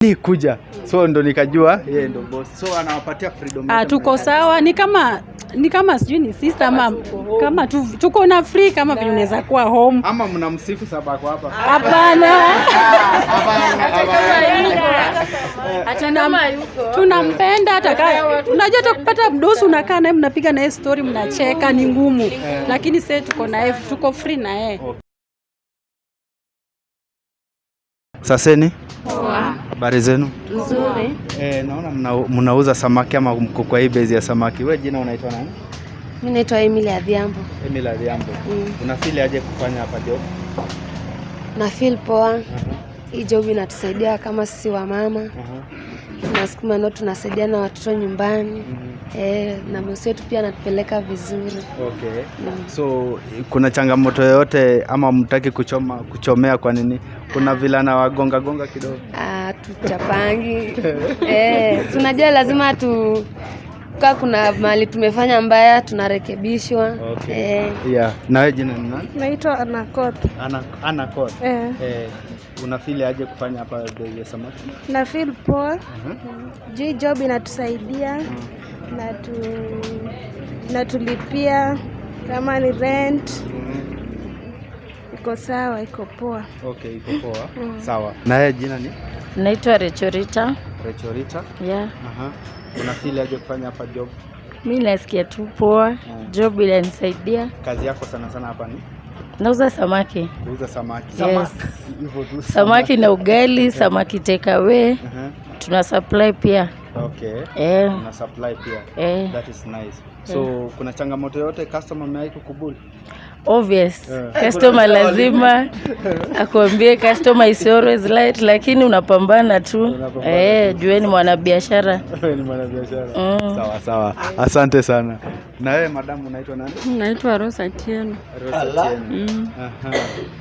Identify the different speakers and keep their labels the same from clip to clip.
Speaker 1: Ni kuja. So ndo nikajua yeye ndo boss. So anawapatia freedom.
Speaker 2: Tuko sawa, ni kama sijui ni sister ama kama tuko na free kama vile unaweza kuwa home.
Speaker 1: Ama mnamsifu sababu ako hapa?
Speaker 2: Hapana. Hata kama yuko. Tunampenda hata kama unajua tukipata mdosi unakaa naye mnapiga naye story mnacheka ni ngumu. Lakini sasa tuko naye tuko free na yeye.
Speaker 1: Saseni?
Speaker 3: Poa.
Speaker 1: Habari zenu?
Speaker 3: Nzuri.
Speaker 1: Naona mnauza samaki ama mko kwa hii base ya samaki. Wewe jina unaitwa nani?
Speaker 3: Mimi naitwa Emily Adhiambo.
Speaker 1: Emily Adhiambo. Unafeel aje kufanya hapa job?
Speaker 3: Na feel poa. Hii job inatusaidia kama sisi wa mama. Tunasukuma ndio tunasaidiana watoto nyumbani. Na bosi wetu pia anatupeleka vizuri.
Speaker 1: Okay. So kuna changamoto yoyote ama mtaki kuchomea kwa nini? Kuna vilana wagonga kidogo?
Speaker 3: Tuchapangi. Tunajua lazima kuna mahali tumefanya mbaya tunarekebishwa.
Speaker 1: Okay. Na wewe jina ni nani?
Speaker 4: Naitwa Anakot.
Speaker 1: Anakot. Unafeel aje kufanya hapa bei ya samaki?
Speaker 4: Na feel poa. Hii job inatusaidia na tulipia kama ni rent. Iko sawa, iko poa.
Speaker 1: Okay, iko poa. Sawa. Na wewe jina ni?
Speaker 5: Naitwa Rechorita.
Speaker 1: Rechorita?
Speaker 5: Yeah.
Speaker 1: Unafeel aje kufanya hapa job?
Speaker 5: Mimi nasikia tu poa. Job inanisaidia.
Speaker 1: Kazi yako sana hapa ni?
Speaker 5: Nauza samaki.
Speaker 1: Kuuza samaki.
Speaker 5: Yes. Samaki na ugali, samaki take away. Tuna supply pia.
Speaker 1: Okay. Tuna supply pia. That is nice. So kuna changamoto yote customer amewahi kukubuli?
Speaker 5: Obvious. Customer lazima akwambie customer is always right, lakini unapambana tu. Jueni mwanabiashara.
Speaker 1: Ni mwanabiashara. Sawa. Asante sana. Na wewe madam unaitwa nani?
Speaker 2: Naitwa Rosa Tieno.
Speaker 1: Rosa Tieno.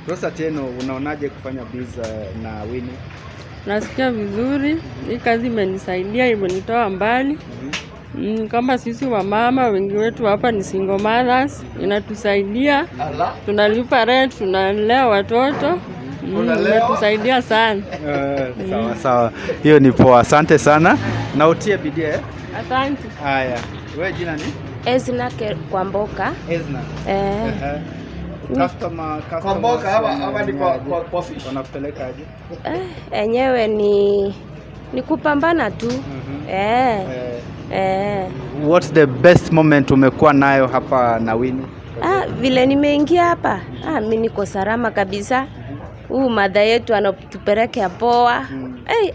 Speaker 1: Rosa Tieno, unaonaje kufanya biz na Winnie?
Speaker 2: Nasikia vizuri. Hii kazi imenisaidia, imenitoa mbali. Kama sisi wa mama wengi wetu hapa ni single mothers, inatusaidia. Tunalipa rent, tunalea watoto. Inatusaidia sana.
Speaker 1: Sawa. Hiyo ni poa. Asante sana. Na utie bidii.
Speaker 2: Asante.
Speaker 1: Haya. Wewe jina ni?
Speaker 3: Ezna kwa Mboka.
Speaker 1: Ezna. Customer kwa Mboka hapa ni kwa fish. Wanapeleka aje?
Speaker 3: Enyewe ni kupambana tu.
Speaker 1: What's the best moment umekuwa nayo hapa na Winnie?
Speaker 3: Vile nimeingia hapa, mimi niko salama kabisa. Madha yetu anatupeleka poa.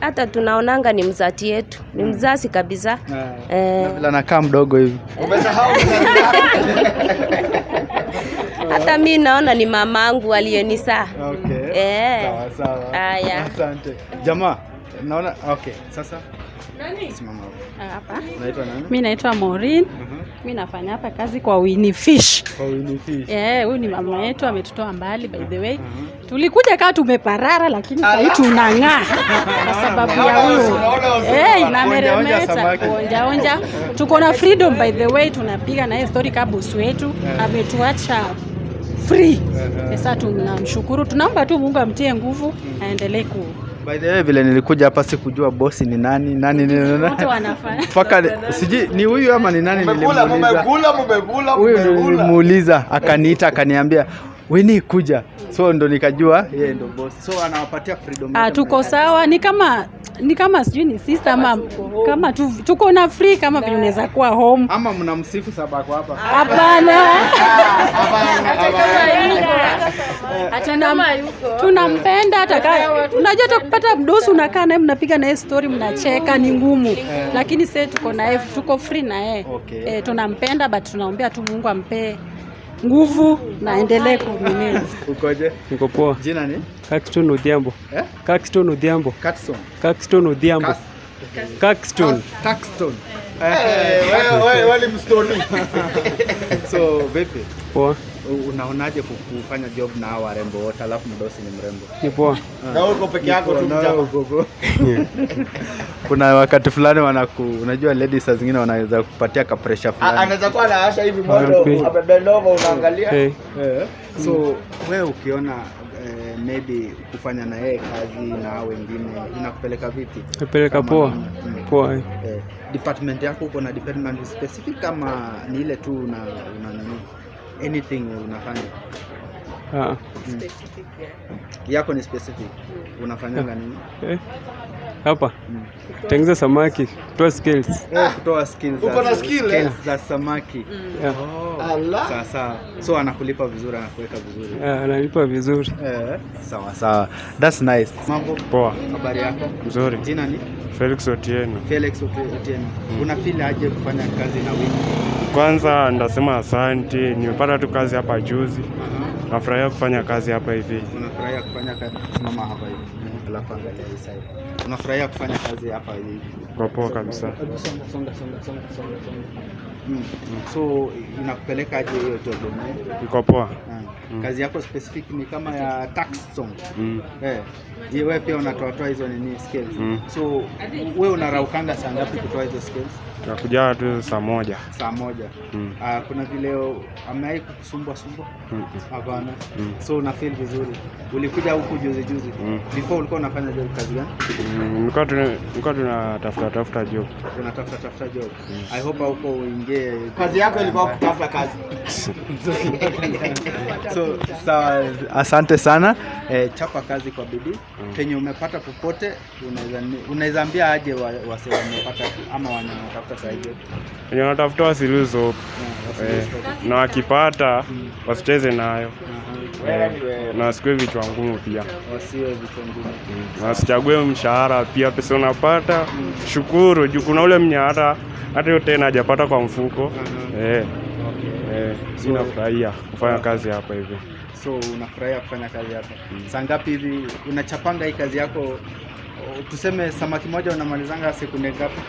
Speaker 3: Hata tunaonanga ni mzati yetu. Ni mzazi kabisa.
Speaker 1: Na vile anakaa mdogo hivi. Umesahau
Speaker 3: hata mimi naona ni mamangu aliyenizaa.
Speaker 1: Okay. Sawa.
Speaker 3: Haya.
Speaker 1: Asante. Jamaa, naona sasa
Speaker 2: nani?
Speaker 1: Simama
Speaker 2: hapa.
Speaker 1: Unaitwa nani?
Speaker 2: Mimi naitwa Maureen. Mimi nafanya hapa kazi kwa Winnie Fish.
Speaker 1: Kwa Winnie Fish.
Speaker 2: Huyu ni mama yetu ametutoa mbali by the way. Tulikuja kama tumeparara lakini sasa tunang'aa kwa sababu ya huyo. Inameremeta onja. Tuko na freedom by the way, tunapiga na story kama boss wetu ametuacha free. Sasa tunamshukuru, tunaomba tu Mungu amtie nguvu aendelee ku.
Speaker 1: By the way, vile nilikuja hapa sikujua boss ni nani.
Speaker 2: Wote wanafanya.
Speaker 1: Paka siji ni huyu ama ni nani nilimuuliza. Huyu nilimuuliza akaniita akaniambia Winnie kuja. So ndo nikajua yeye ndo boss. So anawapatia freedom.
Speaker 2: Tuko sawa, ni kama sijui ni sister ama kama tuko na free kama vile unaweza kuwa home.
Speaker 1: Ama mnamsifu sababu ako hapa?
Speaker 2: Hapana. Hata kama yuko. Tunampenda hata kama unajua tukipata mdosi unakaa naye mnapiga naye story mnacheka ni ngumu. Lakini sasa tuko naye tuko free na yeye. Tunampenda but tunaombea tu Mungu ampe nguvu na endelee kuhimili.
Speaker 1: Ukoje?
Speaker 6: Niko poa.
Speaker 1: Jina ni?
Speaker 6: Caxton Odhiambo. Caxton Odhiambo.
Speaker 1: Caxton
Speaker 6: Odhiambo. Caxton.
Speaker 1: Wewe mstoni. So vipi?
Speaker 6: Poa.
Speaker 1: Unaonaje kufanya job na hao warembo wote alafu mdosi ni mrembo?
Speaker 6: Ni poa.
Speaker 1: Na uko peke yako tu mjapa. Kuna wakati fulani unajua ladies saa zingine wanaweza kupatia ka pressure fulani. Anaweza kuwa anaasha hivi moto, abebelova unaangalia. So wewe ukiona maybe kufanya na yeye kazi na wengine inakupeleka vipi?
Speaker 6: Napeleka poa. Poa.
Speaker 1: Department yako uko na department specific kama ni ile tu una nini? Anything unafanya?
Speaker 2: Specific
Speaker 1: Yako ni specific. Unafanyanga nini?
Speaker 6: Hapa. Tengeneza samaki, kutoa skills.
Speaker 1: Kutoa skills.
Speaker 7: Uko na skills
Speaker 1: za samaki. Sasa so anakulipa vizuri, anakuweka vizuri.
Speaker 6: Analipa vizuri.
Speaker 1: Sawa. That's nice. Mambo
Speaker 6: poa.
Speaker 1: Habari yako?
Speaker 6: Nzuri.
Speaker 1: Jina ni?
Speaker 6: Felix Otieno.
Speaker 1: Felix Otieno. Una feel aje kufanya kazi na Winnie?
Speaker 6: Kwanza ndasema asante, nimepata tu kazi hapa juzi. Nafurahia kufanya kazi hapa hivi.
Speaker 1: Unafurahia kufanya kazi? Simama hapa hivi. Alafu angalia hii side. Unafurahia kufanya kazi hapa hivi?
Speaker 6: Kwa poa kabisa.
Speaker 1: Songa. So inakupeleka aje hiyo job?
Speaker 6: Iko poa.
Speaker 1: Kazi yako specific ni kama ya tax song. Wewe pia unatoa hizo nini skills. So wewe unaraukanga saa ngapi kutoa hizo skills?
Speaker 6: Nakuja tu saa moja.
Speaker 1: Saa moja. Kuna vile amewahi kukusumbua? Hapana. So una feel vizuri. Ulikuja huku juzi. Before ulikuwa unafanya kazi gani?
Speaker 6: Nilikuwa tunatafuta job.
Speaker 1: Unatafuta job. I hope huko uingie.
Speaker 7: Kazi yako ilikuwa kutafuta kazi.
Speaker 1: So sawa, asante sana. Chapa kazi kwa bidii. Penye umepata popote unaweza ambia aje wase wamepata ama wanatafuta kazi.
Speaker 6: Wenye wanatafuta wasiluzo. Na wakipata wasicheze nayo. Na wasikue vichwa ngumu pia.
Speaker 1: Wasiwe vichwa ngumu.
Speaker 6: Na wasichague mshahara pia, pesa unapata shukuru juu kuna ule mnyahara hata yote tena hajapata kwa mfuko. Sinafurahia kufanya kazi hapa hivi.
Speaker 1: So unafurahia kufanya kazi hapa. Saa ngapi hivi unachapanga hii kazi yako? Tuseme samaki moja unamalizanga sekunde ngapi?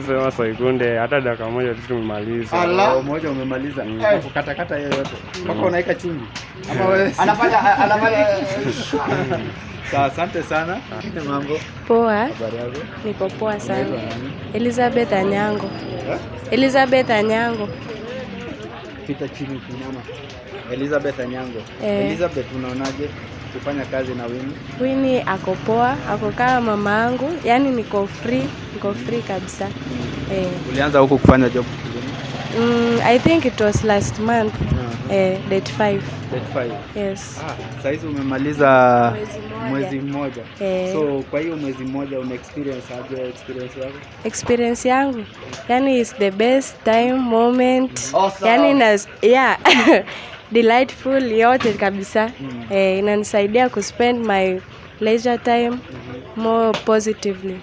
Speaker 6: Sema sekunde hata dakika moja tu tumemaliza.
Speaker 1: Moja umemaliza. Kukatakata hiyo yote. Mpaka unaweka chumvi. Ama wewe
Speaker 7: Anafanya
Speaker 1: Sawa, asante sana. Mambo
Speaker 4: Poa.
Speaker 1: habari yako?
Speaker 4: Niko poa sana. Elizabeth Anyango. Elizabeth Anyango.
Speaker 1: Pita chini kinama. Elizabeth Anyango. Elizabeth, unaonaje kufanya kazi na Winnie?
Speaker 4: Winnie ako poa, ako kama mama yangu. Yaani niko free kabisa.
Speaker 1: Ulianza huko kufanya job?
Speaker 4: I think it was last month. Date 5.
Speaker 1: Date 5.
Speaker 4: Yes.
Speaker 1: Sasa hizi umemaliza mwezi mmoja. So kwa hiyo mwezi mmoja experience yako?
Speaker 4: Experience yangu yani is the best time moment.
Speaker 7: Awesome.
Speaker 4: Yani delightful yote kabisa. Inanisaidia ku spend my leisure time more positively.